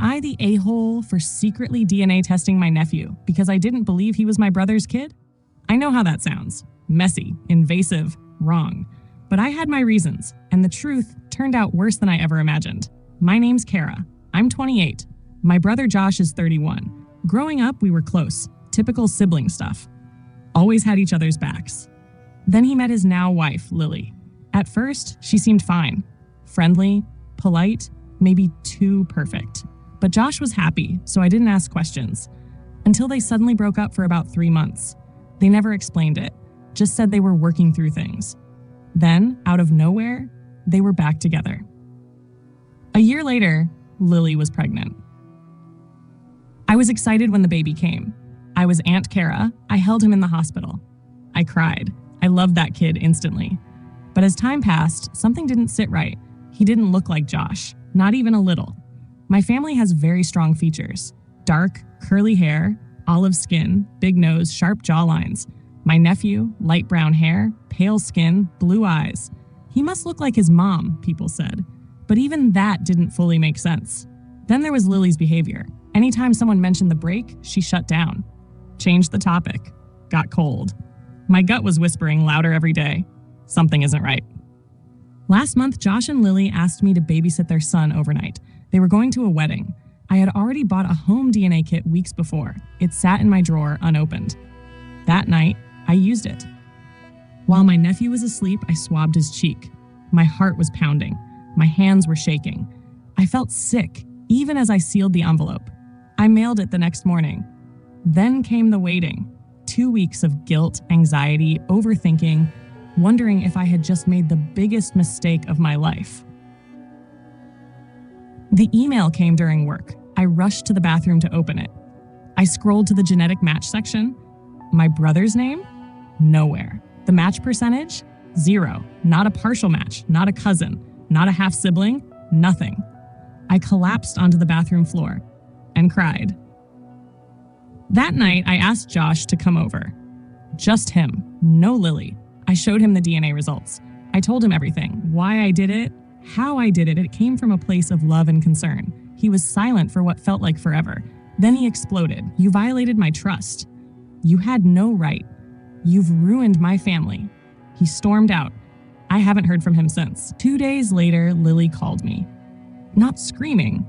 I the a-hole for secretly DNA testing my nephew because I didn't believe he was my brother's kid? I know how that sounds. Messy, invasive, wrong. But I had my reasons, and the truth turned out worse than I ever imagined. My name's Kara. I'm 28. My brother Josh is 31. Growing up, we were close. Typical sibling stuff. Always had each other's backs. Then he met his now wife, Lily. At first, she seemed fine. Friendly, polite, maybe too perfect. But Josh was happy, so I didn't ask questions. Until they suddenly broke up for about 3 months. They never explained it, just said they were working through things. Then, out of nowhere, they were back together. A year later, Lily was pregnant. I was excited when the baby came. I was Aunt Kara. I held him in the hospital. I cried. I loved that kid instantly. But as time passed, something didn't sit right. He didn't look like Josh, not even a little. My family has very strong features. Dark, curly hair, olive skin, big nose, sharp jawlines. My nephew, light brown hair, pale skin, blue eyes. He must look like his mom, people said. But even that didn't fully make sense. Then there was Lily's behavior. Anytime someone mentioned the break, she shut down. Changed the topic. Got cold. My gut was whispering louder every day. Something isn't right. Last month, Josh and Lily asked me to babysit their son overnight. They were going to a wedding. I had already bought a home DNA kit weeks before. It sat in my drawer unopened. That night, I used it. While my nephew was asleep, I swabbed his cheek. My heart was pounding. My hands were shaking. I felt sick, even as I sealed the envelope. I mailed it the next morning. Then came the waiting. 2 weeks of guilt, anxiety, overthinking, wondering if I had just made the biggest mistake of my life. The email came during work. I rushed to the bathroom to open it. I scrolled to the genetic match section. My brother's name? Nowhere. The match percentage? 0. Not a partial match, not a cousin, not a half-sibling, nothing. I collapsed onto the bathroom floor and cried. That night, I asked Josh to come over. Just him, no Lily. I showed him the DNA results. I told him everything, why I did it, how I did it. It came from a place of love and concern. He was silent for what felt like forever. Then he exploded. You violated my trust. You had no right. You've ruined my family. He stormed out. I haven't heard from him since. 2 days later, Lily called me. Not screaming,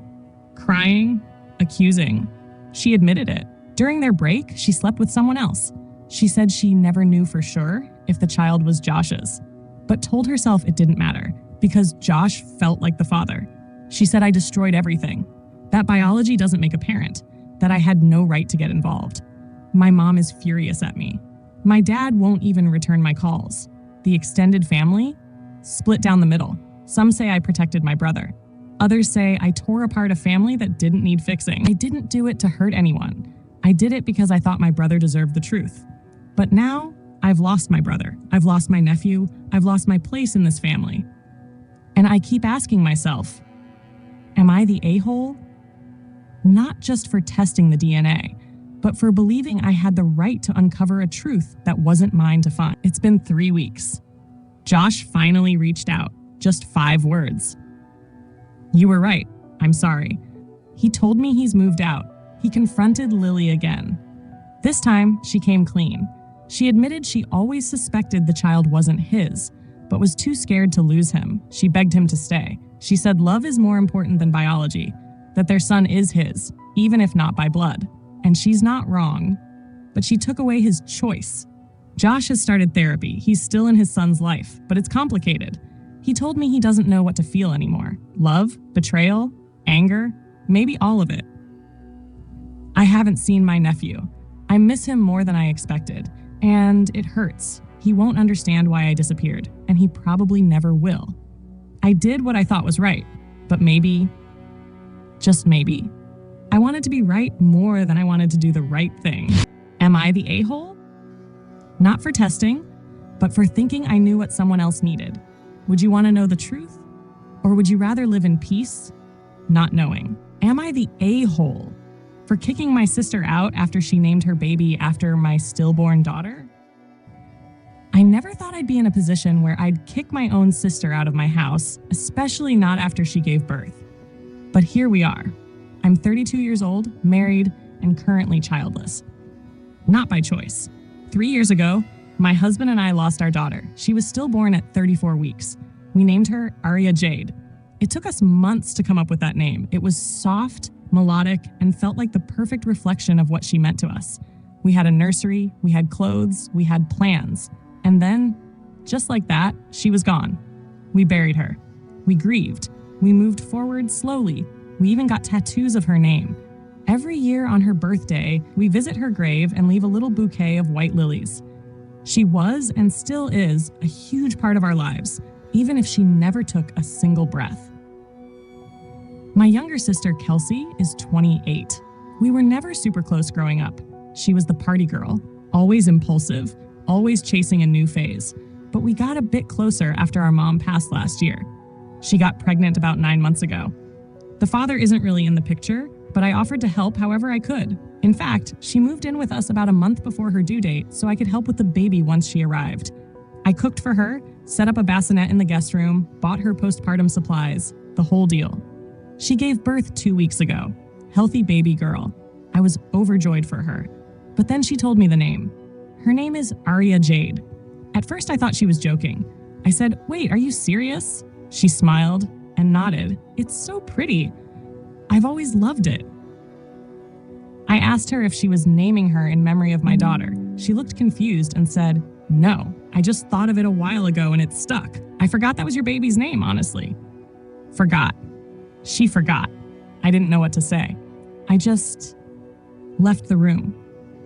crying, accusing. She admitted it. During their break, she slept with someone else. She said she never knew for sure if the child was Josh's, but told herself it didn't matter because Josh felt like the father. She said I destroyed everything, that biology doesn't make a parent, that I had no right to get involved. My mom is furious at me. My dad won't even return my calls. The extended family? Split down the middle. Some say I protected my brother. Others say I tore apart a family that didn't need fixing. I didn't do it to hurt anyone. I did it because I thought my brother deserved the truth. But now, I've lost my brother. I've lost my nephew. I've lost my place in this family. And I keep asking myself, am I the a-hole? Not just for testing the DNA, but for believing I had the right to uncover a truth that wasn't mine to find. It's been 3 weeks. Josh finally reached out. Just 5 words. You were right. I'm sorry. He told me he's moved out. He confronted Lily again. This time, she came clean. She admitted she always suspected the child wasn't his, but was too scared to lose him. She begged him to stay. She said love is more important than biology, that their son is his, even if not by blood. And she's not wrong, but she took away his choice. Josh has started therapy. He's still in his son's life, but it's complicated. He told me he doesn't know what to feel anymore. Love, betrayal, anger, maybe all of it. I haven't seen my nephew. I miss him more than I expected, and it hurts. He won't understand why I disappeared, and he probably never will. I did what I thought was right, but maybe, just maybe, I wanted to be right more than I wanted to do the right thing. Am I the a-hole? Not for testing, but for thinking I knew what someone else needed. Would you want to know the truth? Or would you rather live in peace, not knowing? Am I the a-hole for kicking my sister out after she named her baby after my stillborn daughter? I never thought I'd be in a position where I'd kick my own sister out of my house, especially not after she gave birth. But here we are. I'm 32 years old, married, and currently childless. Not by choice. 3 years ago, my husband and I lost our daughter. She was stillborn at 34 weeks. We named her Aria Jade. It took us months to come up with that name. It was soft, melodic, and felt like the perfect reflection of what she meant to us. We had a nursery, we had clothes, we had plans. And then, just like that, she was gone. We buried her. We grieved. We moved forward slowly. We even got tattoos of her name. Every year on her birthday, we visit her grave and leave a little bouquet of white lilies. She was and still is a huge part of our lives, even if she never took a single breath. My younger sister, Kelsey, is 28. We were never super close growing up. She was the party girl, always impulsive, always chasing a new phase. But we got a bit closer after our mom passed last year. She got pregnant about 9 months ago. The father isn't really in the picture, but I offered to help however I could. In fact, she moved in with us about a month before her due date so I could help with the baby once she arrived. I cooked for her, set up a bassinet in the guest room, bought her postpartum supplies, the whole deal. She gave birth 2 weeks ago. Healthy baby girl. I was overjoyed for her. But then she told me the name. Her name is Aria Jade. At first I thought she was joking. I said, "Wait, are you serious?" She smiled and nodded. "It's so pretty. I've always loved it." I asked her if she was naming her in memory of my daughter. She looked confused and said, "No, I just thought of it a while ago and it stuck. I forgot that was your baby's name, honestly." Forgot. She forgot. I didn't know what to say. I just left the room.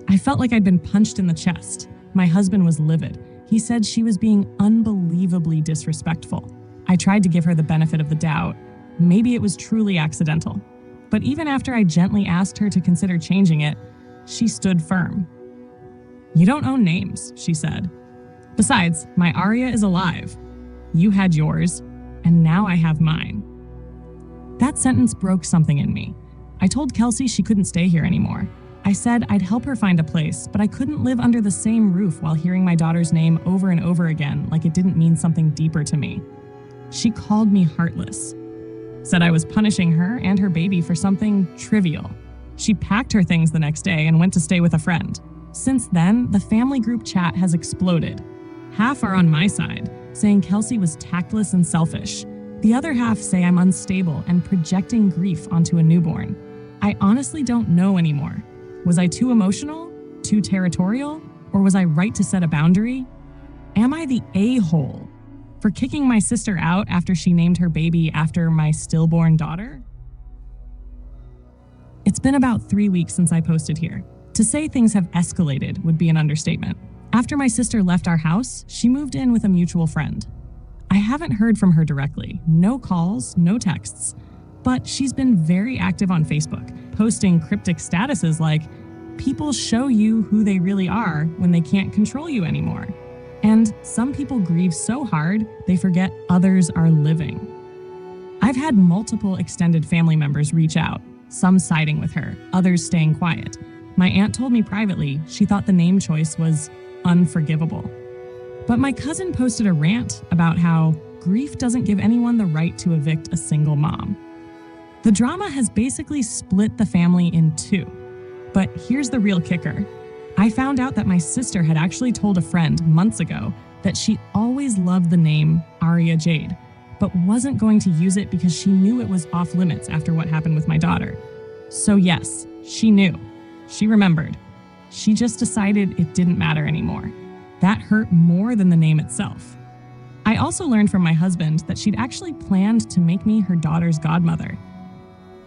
I felt like I'd been punched in the chest. My husband was livid. He said she was being unbelievably disrespectful. I tried to give her the benefit of the doubt. Maybe it was truly accidental. But even after I gently asked her to consider changing it, she stood firm. "You don't own names," she said. "Besides, my Aria is alive. You had yours, and now I have mine." That sentence broke something in me. I told Kelsey she couldn't stay here anymore. I said I'd help her find a place, but I couldn't live under the same roof while hearing my daughter's name over and over again like it didn't mean something deeper to me. She called me heartless, said I was punishing her and her baby for something trivial. She packed her things the next day and went to stay with a friend. Since then, the family group chat has exploded. Half are on my side, saying Kelsey was tactless and selfish. The other half say I'm unstable and projecting grief onto a newborn. I honestly don't know anymore. Was I too emotional, too territorial, or was I right to set a boundary? Am I the a-hole for kicking my sister out after she named her baby after my stillborn daughter? It's been about 3 weeks since I posted here. To say things have escalated would be an understatement. After my sister left our house, she moved in with a mutual friend. I haven't heard from her directly, no calls, no texts, but she's been very active on Facebook, posting cryptic statuses like, "People show you who they really are when they can't control you anymore." And some people grieve so hard, they forget others are living. I've had multiple extended family members reach out, some siding with her, others staying quiet. My aunt told me privately she thought the name choice was unforgivable. But my cousin posted a rant about how grief doesn't give anyone the right to evict a single mom. The drama has basically split the family in two. But here's the real kicker. I found out that my sister had actually told a friend months ago that she always loved the name Aria Jade, but wasn't going to use it because she knew it was off limits after what happened with my daughter. So yes, she knew. She remembered. She just decided it didn't matter anymore. That hurt more than the name itself. I also learned from my husband that she'd actually planned to make me her daughter's godmother.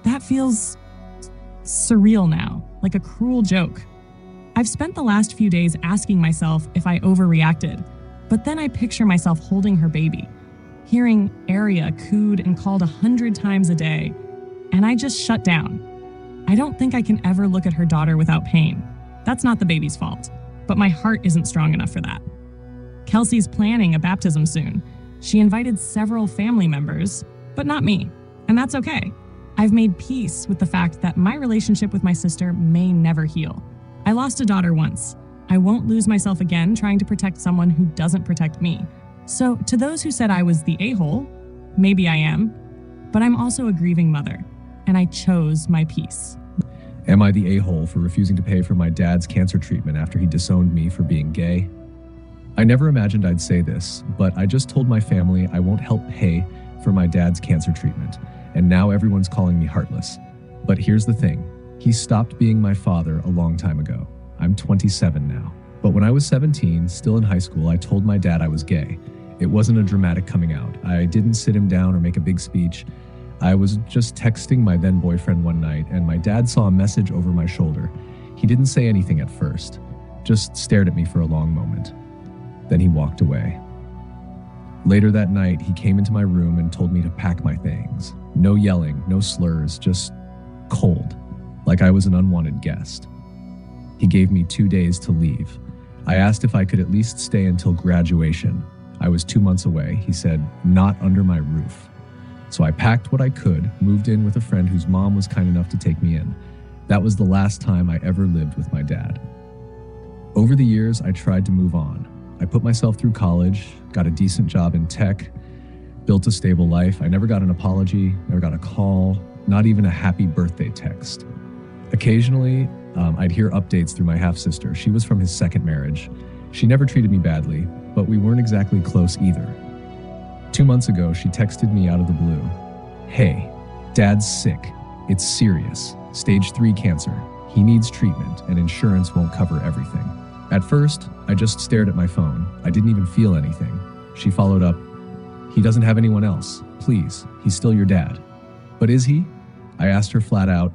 That feels surreal now, like a cruel joke. I've spent the last few days asking myself if I overreacted, but then I picture myself holding her baby, hearing Aria cooed and called 100 times a day, and I just shut down. I don't think I can ever look at her daughter without pain. That's not the baby's fault, but my heart isn't strong enough for that. Kelsey's planning a baptism soon. She invited several family members, but not me, and that's okay. I've made peace with the fact that my relationship with my sister may never heal. I lost a daughter once. I won't lose myself again trying to protect someone who doesn't protect me. So to those who said I was the a-hole, maybe I am, but I'm also a grieving mother. and I chose my peace. Am I the a-hole for refusing to pay for my dad's cancer treatment after he disowned me for being gay? I never imagined I'd say this, but I just told my family I won't help pay for my dad's cancer treatment, and now everyone's calling me heartless. But here's the thing, he stopped being my father a long time ago. I'm 27 now. But when I was 17, still in high school, I told my dad I was gay. It wasn't a dramatic coming out. I didn't sit him down or make a big speech. I was just texting my then boyfriend one night, and my dad saw a message over my shoulder. He didn't say anything at first, just stared at me for a long moment. Then he walked away. Later that night, he came into my room and told me to pack my things. No yelling, no slurs, just cold, like I was an unwanted guest. He gave me 2 days to leave. I asked if I could at least stay until graduation. I was 2 months away. He said, "Not under my roof." So I packed what I could, moved in with a friend whose mom was kind enough to take me in. That was the last time I ever lived with my dad. Over the years, I tried to move on. I put myself through college, got a decent job in tech, built a stable life. I never got an apology, never got a call, not even a happy birthday text. Occasionally, I'd hear updates through my half-sister. She was from his second marriage. She never treated me badly, but we weren't exactly close either. 2 months ago, she texted me out of the blue. "Hey, Dad's sick. It's serious. Stage 3 cancer. He needs treatment, and insurance won't cover everything." At first, I just stared at my phone. I didn't even feel anything. She followed up, "He doesn't have anyone else. Please, he's still your dad." "But is he?" I asked her flat out.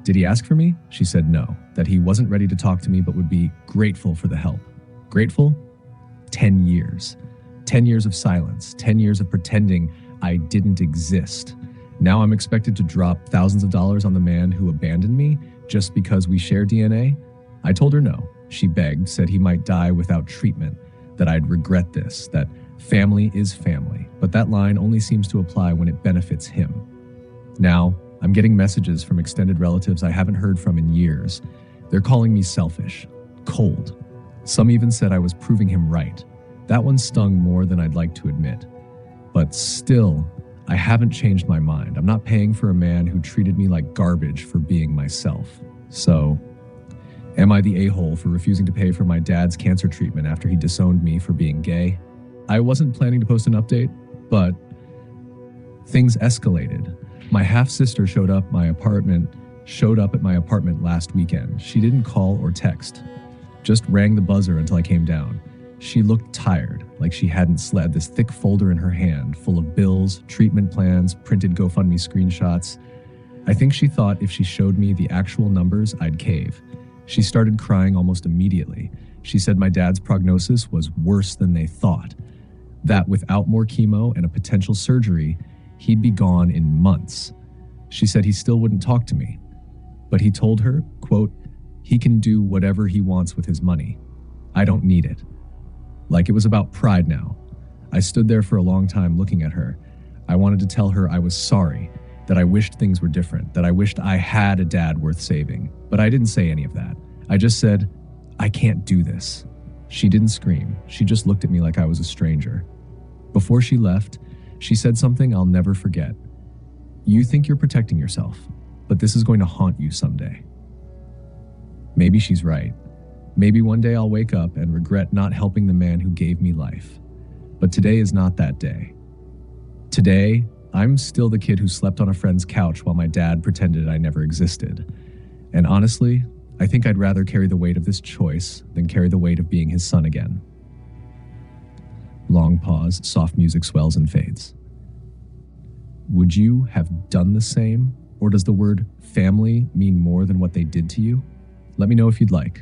"Did he ask for me?" She said no, that he wasn't ready to talk to me but would be grateful for the help. Grateful? 10 years. 10 years of silence, 10 years of pretending I didn't exist. Now I'm expected to drop thousands of dollars on the man who abandoned me just because we share DNA? I told her no. She begged, said he might die without treatment, that I'd regret this, that family is family, but that line only seems to apply when it benefits him. Now, I'm getting messages from extended relatives I haven't heard from in years. They're calling me selfish, cold. Some even said I was proving him right. That one stung more than I'd like to admit. But still, I haven't changed my mind. I'm not paying for a man who treated me like garbage for being myself. So, am I the a-hole for refusing to pay for my dad's cancer treatment after he disowned me for being gay? I wasn't planning to post an update, but things escalated. My half-sister showed up at my apartment last weekend. She didn't call or text, just rang the buzzer until I came down. She looked tired, like she hadn't slept. This thick folder in her hand, full of bills, treatment plans, printed GoFundMe screenshots. I think she thought if she showed me the actual numbers, I'd cave. She started crying almost immediately. She said my dad's prognosis was worse than they thought, that without more chemo and a potential surgery, he'd be gone in months. She said he still wouldn't talk to me, but he told her, quote, "He can do whatever he wants with his money. I don't need it." Like it was about pride now. I stood there for a long time looking at her. I wanted to tell her I was sorry, that I wished things were different, that I wished I had a dad worth saving. But I didn't say any of that. I just said, "I can't do this." She didn't scream. She just looked at me like I was a stranger. Before she left, she said something I'll never forget. "You think you're protecting yourself, but this is going to haunt you someday." Maybe she's right. Maybe one day I'll wake up and regret not helping the man who gave me life. But today is not that day. Today, I'm still the kid who slept on a friend's couch while my dad pretended I never existed. And honestly, I think I'd rather carry the weight of this choice than carry the weight of being his son again. Long pause, soft music swells and fades. Would you have done the same? Or does the word family mean more than what they did to you? Let me know if you'd like.